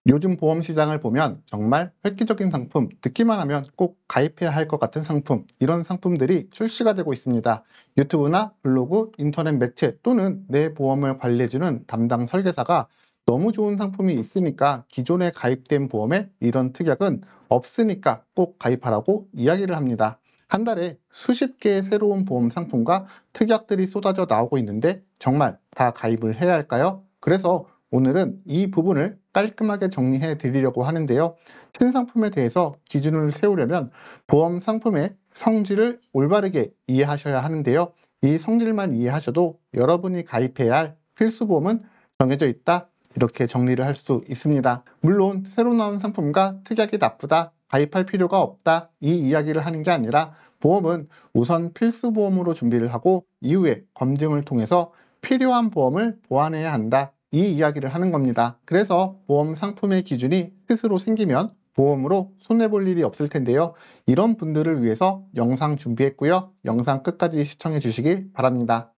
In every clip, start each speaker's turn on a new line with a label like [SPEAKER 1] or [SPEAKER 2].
[SPEAKER 1] 요즘 보험 시장을 보면 정말 획기적인 상품, 듣기만 하면 꼭 가입해야 할 것 같은 상품, 이런 상품들이 출시가 되고 있습니다. 유튜브나 블로그, 인터넷 매체 또는 내 보험을 관리해주는 담당 설계사가 너무 좋은 상품이 있으니까 기존에 가입된 보험에 이런 특약은 없으니까 꼭 가입하라고 이야기를 합니다. 한 달에 수십 개의 새로운 보험 상품과 특약들이 쏟아져 나오고 있는데 정말 다 가입을 해야 할까요? 그래서 오늘은 이 부분을 깔끔하게 정리해 드리려고 하는데요. 신상품에 대해서 기준을 세우려면 보험 상품의 성질을 올바르게 이해하셔야 하는데요. 이 성질만 이해하셔도 여러분이 가입해야 할 필수 보험은 정해져 있다. 이렇게 정리를 할 수 있습니다. 물론 새로 나온 상품과 특약이 나쁘다, 가입할 필요가 없다, 이 이야기를 하는 게 아니라 보험은 우선 필수 보험으로 준비를 하고 이후에 검증을 통해서 필요한 보험을 보완해야 한다. 이 이야기를 하는 겁니다. 그래서 보험 상품의 기준이 스스로 생기면 보험으로 손해볼 일이 없을 텐데요. 이런 분들을 위해서 영상 준비했고요. 영상 끝까지 시청해 주시길 바랍니다.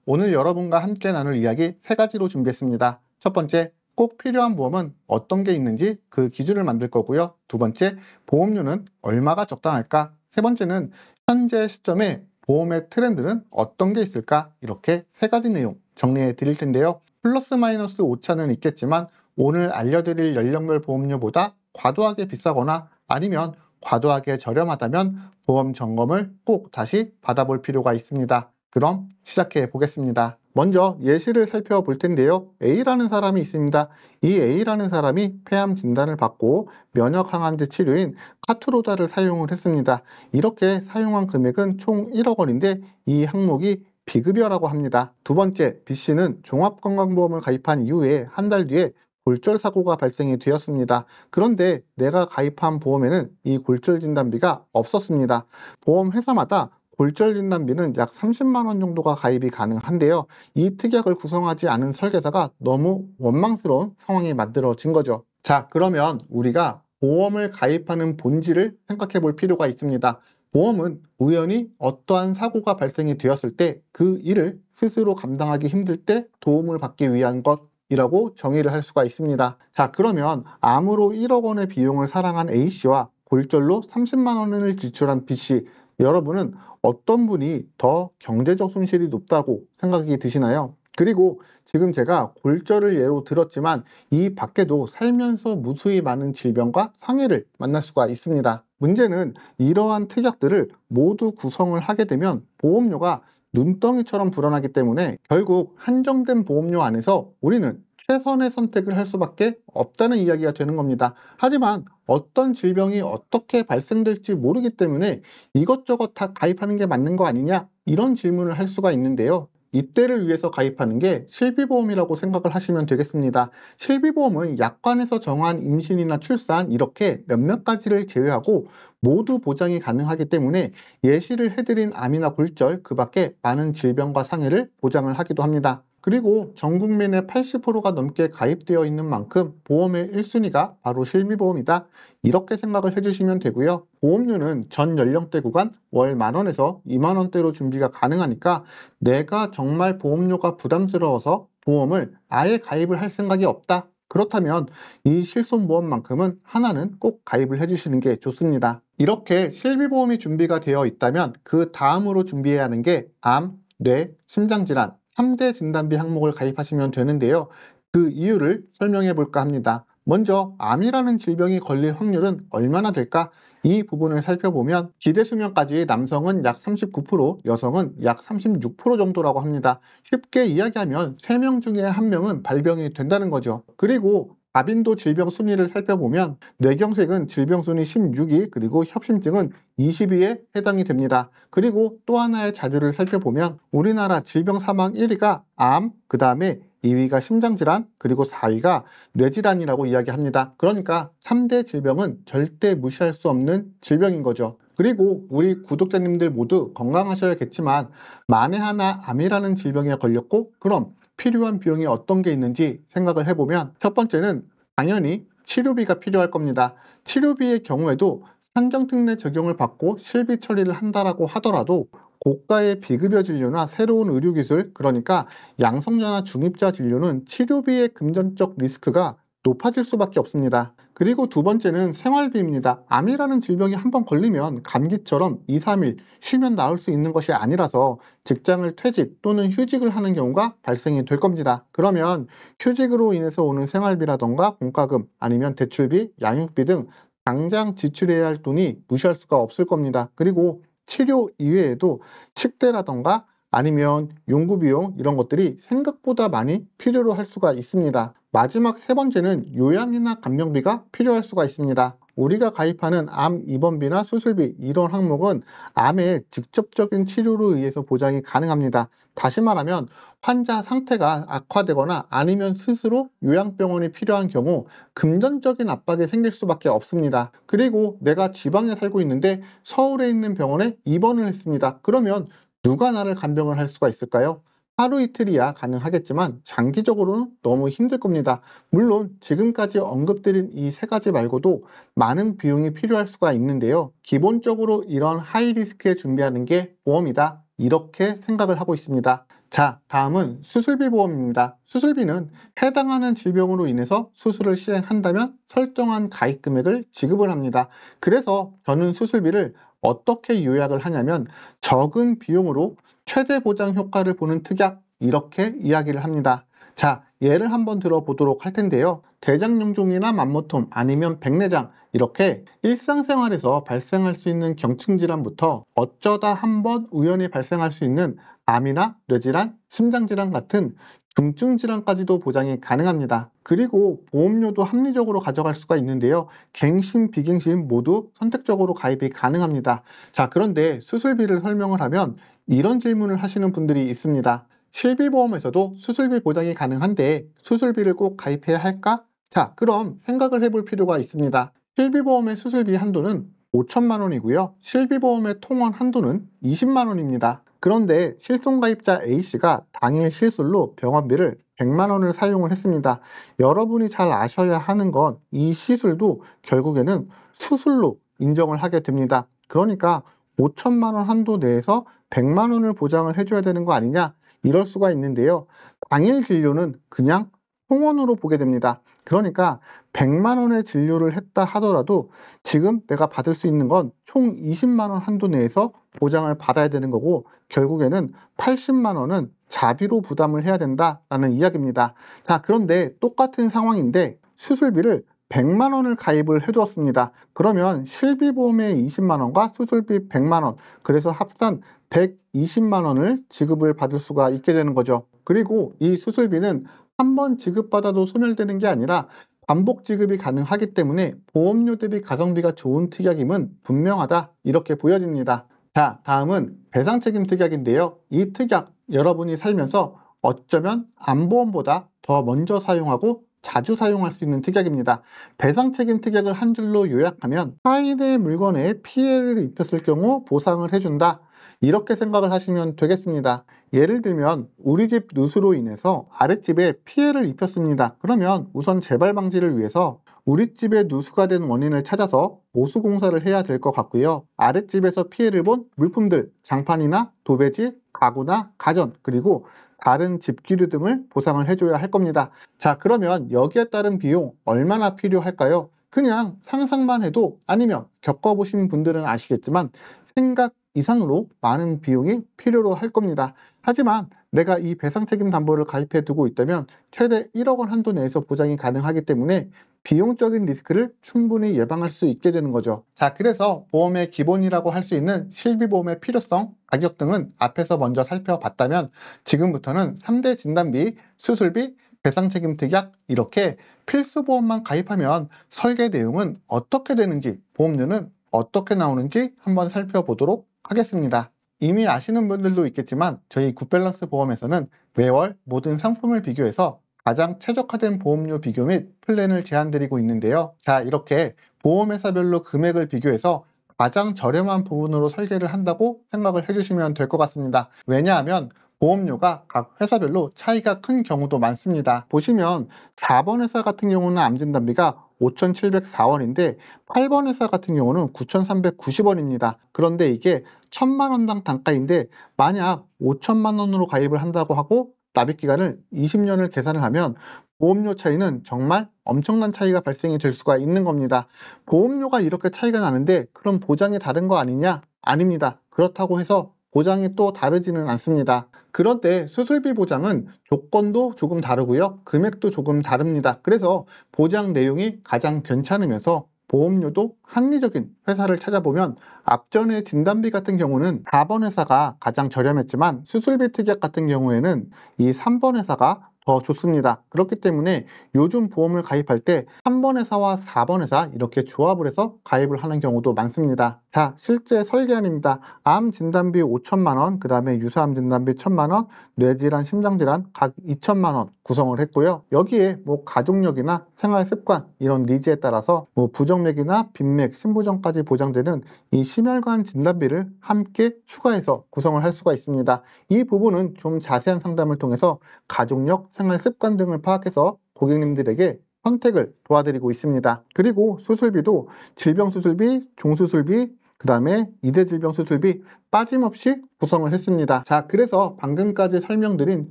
[SPEAKER 1] 오늘 여러분과 함께 나눌 이야기 세 가지로 준비했습니다. 첫 번째, 꼭 필요한 보험은 어떤 게 있는지 그 기준을 만들 거고요. 두 번째, 보험료는 얼마가 적당할까? 세 번째는 현재 시점에 보험의 트렌드는 어떤 게 있을까? 이렇게 세 가지 내용 정리해 드릴 텐데요. 플러스 마이너스 오차는 있겠지만 오늘 알려드릴 연령별 보험료보다 과도하게 비싸거나 아니면 과도하게 저렴하다면 보험 점검을 꼭 다시 받아볼 필요가 있습니다. 그럼 시작해 보겠습니다. 먼저 예시를 살펴볼 텐데요. A라는 사람이 있습니다. 이 A라는 사람이 폐암 진단을 받고 면역 항암제 치료인 카투로다를 사용을 했습니다. 이렇게 사용한 금액은 총 1억 원인데 이 항목이 비급여라고 합니다. 두 번째, B씨는 종합건강보험을 가입한 이후에 한 달 뒤에 골절 사고가 발생이 되었습니다. 그런데 내가 가입한 보험에는 이 골절 진단비가 없었습니다. 보험 회사마다 골절 진단비는 약 30만 원 정도가 가입이 가능한데요. 이 특약을 구성하지 않은 설계사가 너무 원망스러운 상황이 만들어진 거죠. 자, 그러면 우리가 보험을 가입하는 본질을 생각해 볼 필요가 있습니다. 보험은 우연히 어떠한 사고가 발생이 되었을 때 그 일을 스스로 감당하기 힘들 때 도움을 받기 위한 것이라고 정의를 할 수가 있습니다. 자, 그러면 암으로 1억 원의 비용을 사랑한 A씨와 골절로 30만 원을 지출한 B씨, 여러분은 어떤 분이 더 경제적 손실이 높다고 생각이 드시나요? 그리고 지금 제가 골절을 예로 들었지만 이 밖에도 살면서 무수히 많은 질병과 상해를 만날 수가 있습니다. 문제는 이러한 특약들을 모두 구성을 하게 되면 보험료가 눈덩이처럼 불어나기 때문에 결국 한정된 보험료 안에서 우리는 최선의 선택을 할 수밖에 없다는 이야기가 되는 겁니다. 하지만 어떤 질병이 어떻게 발생될지 모르기 때문에 이것저것 다 가입하는 게 맞는 거 아니냐? 이런 질문을 할 수가 있는데요. 이때를 위해서 가입하는 게 실비보험이라고 생각을 하시면 되겠습니다. 실비보험은 약관에서 정한 임신이나 출산 이렇게 몇몇 가지를 제외하고 모두 보장이 가능하기 때문에 예시를 해드린 암이나 골절 그 밖에 많은 질병과 상해를 보장을 하기도 합니다. 그리고 전 국민의 80%가 넘게 가입되어 있는 만큼 보험의 1순위가 바로 실비보험이다. 이렇게 생각을 해주시면 되고요. 보험료는 전 연령대 구간 월 10,000원에서 20,000원대로 준비가 가능하니까 내가 정말 보험료가 부담스러워서 보험을 아예 가입을 할 생각이 없다. 그렇다면 이 실손보험만큼은 하나는 꼭 가입을 해주시는 게 좋습니다. 이렇게 실비보험이 준비가 되어 있다면 그 다음으로 준비해야 하는 게 암, 뇌, 심장질환 3대 진단비 항목을 가입하시면 되는데요. 그 이유를 설명해 볼까 합니다. 먼저 암이라는 질병이 걸릴 확률은 얼마나 될까? 이 부분을 살펴보면 기대 수명까지 남성은 약 39%, 여성은 약 36% 정도라고 합니다. 쉽게 이야기하면 3명 중에 1명은 발병이 된다는 거죠. 그리고 다빈도 질병 순위를 살펴보면 뇌경색은 질병 순위 16위, 그리고 협심증은 20위에 해당이 됩니다. 그리고 또 하나의 자료를 살펴보면 우리나라 질병 사망 1위가 암, 그 다음에 2위가 심장질환, 그리고 4위가 뇌질환이라고 이야기합니다. 그러니까 3대 질병은 절대 무시할 수 없는 질병인 거죠. 그리고 우리 구독자님들 모두 건강하셔야겠지만 만에 하나 암이라는 질병에 걸렸고 그럼 필요한 비용이 어떤 게 있는지 생각을 해보면 첫 번째는 당연히 치료비가 필요할 겁니다. 치료비의 경우에도 산정특례 적용을 받고 실비 처리를 한다라고 하더라도 고가의 비급여 진료나 새로운 의료기술, 그러니까 양성자나 중입자 진료는 치료비의 금전적 리스크가 높아질 수밖에 없습니다. 그리고 두 번째는 생활비입니다. 암이라는 질병이 한번 걸리면 감기처럼 2, 3일 쉬면 나을 수 있는 것이 아니라서 직장을 퇴직 또는 휴직을 하는 경우가 발생이 될 겁니다. 그러면 휴직으로 인해서 오는 생활비라던가 공과금, 아니면 대출비, 양육비 등 당장 지출해야 할 돈이 무시할 수가 없을 겁니다. 그리고 치료 이외에도 식대라던가 아니면 연구 비용 이런 것들이 생각보다 많이 필요로 할 수가 있습니다. 마지막 세 번째는 요양이나 간병비가 필요할 수가 있습니다. 우리가 가입하는 암 입원비나 수술비 이런 항목은 암의 직접적인 치료로 의해서 보장이 가능합니다. 다시 말하면 환자 상태가 악화되거나 아니면 스스로 요양병원이 필요한 경우 금전적인 압박이 생길 수밖에 없습니다. 그리고 내가 지방에 살고 있는데 서울에 있는 병원에 입원을 했습니다. 그러면 누가 나를 간병을 할 수가 있을까요? 하루 이틀이야 가능하겠지만 장기적으로는 너무 힘들 겁니다. 물론 지금까지 언급드린 이 세 가지 말고도 많은 비용이 필요할 수가 있는데요. 기본적으로 이런 하이리스크에 준비하는 게 보험이다, 이렇게 생각을 하고 있습니다. 자, 다음은 수술비 보험입니다. 수술비는 해당하는 질병으로 인해서 수술을 시행한다면 설정한 가입 금액을 지급을 합니다. 그래서 저는 수술비를 어떻게 요약을 하냐면 적은 비용으로 최대 보장 효과를 보는 특약, 이렇게 이야기를 합니다. 자, 예를 한번 들어보도록 할 텐데요. 대장염종이나 만모통 아니면 백내장, 이렇게 일상생활에서 발생할 수 있는 경증 질환부터 어쩌다 한번 우연히 발생할 수 있는 암이나 뇌질환, 심장질환 같은 중증 질환까지도 보장이 가능합니다. 그리고 보험료도 합리적으로 가져갈 수가 있는데요. 갱신, 비갱신 모두 선택적으로 가입이 가능합니다. 자, 그런데 수술비를 설명을 하면 이런 질문을 하시는 분들이 있습니다. 실비보험에서도 수술비 보장이 가능한데 수술비를 꼭 가입해야 할까? 자, 그럼 생각을 해볼 필요가 있습니다. 실비보험의 수술비 한도는 5천만 원이고요. 실비보험의 통원 한도는 20만 원입니다. 그런데 실손가입자 A씨가 당일 실술로 병원비를 100만 원을 사용을 했습니다. 여러분이 잘 아셔야 하는 건 이 시술도 결국에는 수술로 인정을 하게 됩니다. 그러니까 5천만 원 한도 내에서 100만 원을 보장을 해줘야 되는 거 아니냐? 이럴 수가 있는데요. 당일 진료는 그냥 통원으로 보게 됩니다. 그러니까 100만 원의 진료를 했다 하더라도 지금 내가 받을 수 있는 건 총 20만 원 한도 내에서 보장을 받아야 되는 거고 결국에는 80만 원은 자비로 부담을 해야 된다라는 이야기입니다. 자, 그런데 똑같은 상황인데 수술비를 100만 원을 가입을 해두었습니다. 그러면 실비보험의 20만 원과 수술비 100만 원, 그래서 합산 120만 원을 지급을 받을 수가 있게 되는 거죠. 그리고 이 수술비는 한 번 지급받아도 소멸되는 게 아니라 반복 지급이 가능하기 때문에 보험료 대비 가성비가 좋은 특약임은 분명하다, 이렇게 보여집니다. 자, 다음은 배상책임 특약인데요. 이 특약 여러분이 살면서 어쩌면 암보험보다 더 먼저 사용하고 자주 사용할 수 있는 특약입니다. 배상책임 특약을 한 줄로 요약하면 타인의 물건에 피해를 입혔을 경우 보상을 해준다, 이렇게 생각을 하시면 되겠습니다. 예를 들면 우리 집 누수로 인해서 아랫집에 피해를 입혔습니다. 그러면 우선 재발 방지를 위해서 우리 집에 누수가 된 원인을 찾아서 보수 공사를 해야 될 것 같고요. 아랫집에서 피해를 본 물품들, 장판이나 도배지, 가구나 가전, 그리고 다른 집기류 등을 보상을 해줘야 할 겁니다. 자, 그러면 여기에 따른 비용 얼마나 필요할까요? 그냥 상상만 해도, 아니면 겪어보신 분들은 아시겠지만 생각 이상으로 많은 비용이 필요로 할 겁니다. 하지만 내가 이 배상책임 담보를 가입해 두고 있다면 최대 1억 원 한도 내에서 보장이 가능하기 때문에 비용적인 리스크를 충분히 예방할 수 있게 되는 거죠. 자, 그래서 보험의 기본이라고 할 수 있는 실비보험의 필요성, 가격 등은 앞에서 먼저 살펴봤다면 지금부터는 3대 진단비, 수술비, 배상책임 특약, 이렇게 필수보험만 가입하면 설계 내용은 어떻게 되는지, 보험료는 어떻게 나오는지 한번 살펴보도록 하겠습니다. 이미 아시는 분들도 있겠지만 저희 굿밸런스 보험에서는 매월 모든 상품을 비교해서 가장 최적화된 보험료 비교 및 플랜을 제안드리고 있는데요. 자, 이렇게 보험회사별로 금액을 비교해서 가장 저렴한 부분으로 설계를 한다고 생각을 해주시면 될 것 같습니다. 왜냐하면 보험료가 각 회사별로 차이가 큰 경우도 많습니다. 보시면 4번 회사 같은 경우는 암진단비가 5,704원인데 8번 회사 같은 경우는 9,390원입니다. 그런데 이게 1,000만 원당 단가인데 만약 5천만 원으로 가입을 한다고 하고 납입 기간을 20년을 계산을 하면 보험료 차이는 정말 엄청난 차이가 발생이 될 수가 있는 겁니다. 보험료가 이렇게 차이가 나는데 그럼 보장이 다른 거 아니냐? 아닙니다. 그렇다고 해서 보장이 또 다르지는 않습니다. 그런데 수술비 보장은 조건도 조금 다르고요. 금액도 조금 다릅니다. 그래서 보장 내용이 가장 괜찮으면서 보험료도 합리적인 회사를 찾아보면 앞전에 진단비 같은 경우는 4번 회사가 가장 저렴했지만 수술비 특약 같은 경우에는 이 3번 회사가 더 좋습니다. 그렇기 때문에 요즘 보험을 가입할 때 3번 회사와 4번 회사 이렇게 조합을 해서 가입을 하는 경우도 많습니다. 자, 실제 설계안입니다. 암 진단비 5천만 원, 그 다음에 유사암 진단비 1천만 원, 뇌질환, 심장질환 각 2천만 원 구성을 했고요. 여기에 뭐 가족력이나 생활 습관 이런 니즈에 따라서 뭐 부정맥이나 빈맥, 신부전까지 보장되는 이 심혈관 진단비를 함께 추가해서 구성을 할 수가 있습니다. 이 부분은 좀 자세한 상담을 통해서 가족력, 생활 습관 등을 파악해서 고객님들에게 선택을 도와드리고 있습니다. 그리고 수술비도 질병 수술비, 종수술비, 그 다음에 이대 질병 수술비 빠짐없이 구성을 했습니다. 자, 그래서 방금까지 설명드린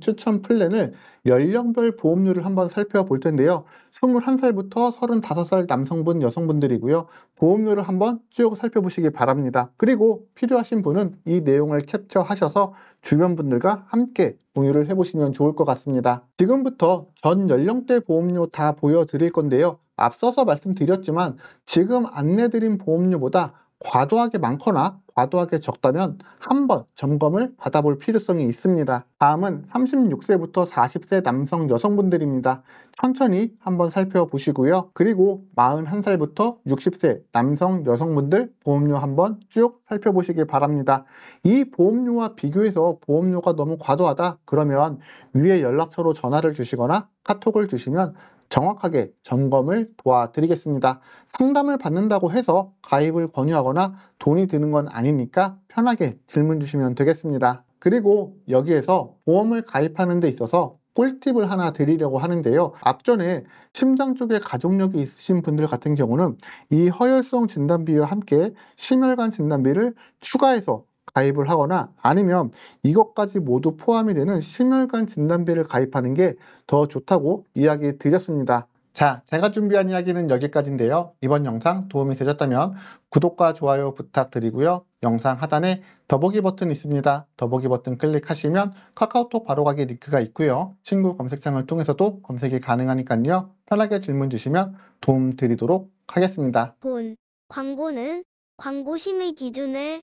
[SPEAKER 1] 추천 플랜을 연령별 보험료를 한번 살펴볼 텐데요. 21살부터 35살 남성분, 여성분들이고요. 보험료를 한번 쭉 살펴보시기 바랍니다. 그리고 필요하신 분은 이 내용을 캡처하셔서 주변 분들과 함께 공유를 해보시면 좋을 것 같습니다. 지금부터 전 연령대 보험료 다 보여드릴 건데요. 앞서서 말씀드렸지만 지금 안내드린 보험료보다 과도하게 많거나 과도하게 적다면 한번 점검을 받아볼 필요성이 있습니다. 다음은 36세부터 40세 남성 여성분들입니다. 천천히 한번 살펴보시고요. 그리고 41살부터 60세 남성 여성분들 보험료 한번 쭉 살펴보시기 바랍니다. 이 보험료와 비교해서 보험료가 너무 과도하다 그러면 위에 연락처로 전화를 주시거나 카톡을 주시면 정확하게 점검을 도와드리겠습니다. 상담을 받는다고 해서 가입을 권유하거나 돈이 드는 건 아니니까 편하게 질문 주시면 되겠습니다. 그리고 여기에서 보험을 가입하는 데 있어서 꿀팁을 하나 드리려고 하는데요. 앞전에 심장 쪽에 가족력이 있으신 분들 같은 경우는 이 허혈성 진단비와 함께 심혈관 진단비를 추가해서 가입을 하거나 아니면 이것까지 모두 포함이 되는 심혈관 진단비를 가입하는 게 더 좋다고 이야기 드렸습니다. 자, 제가 준비한 이야기는 여기까지인데요. 이번 영상 도움이 되셨다면 구독과 좋아요 부탁드리고요. 영상 하단에 더보기 버튼 있습니다. 더보기 버튼 클릭하시면 카카오톡 바로가기 링크가 있고요. 친구 검색창을 통해서도 검색이 가능하니까요. 편하게 질문 주시면 도움 드리도록 하겠습니다.
[SPEAKER 2] 본 광고는 광고 심의 기준을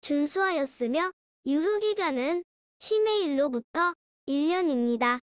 [SPEAKER 2] 준수하였으며 유효기간은 심의일로부터 1년입니다.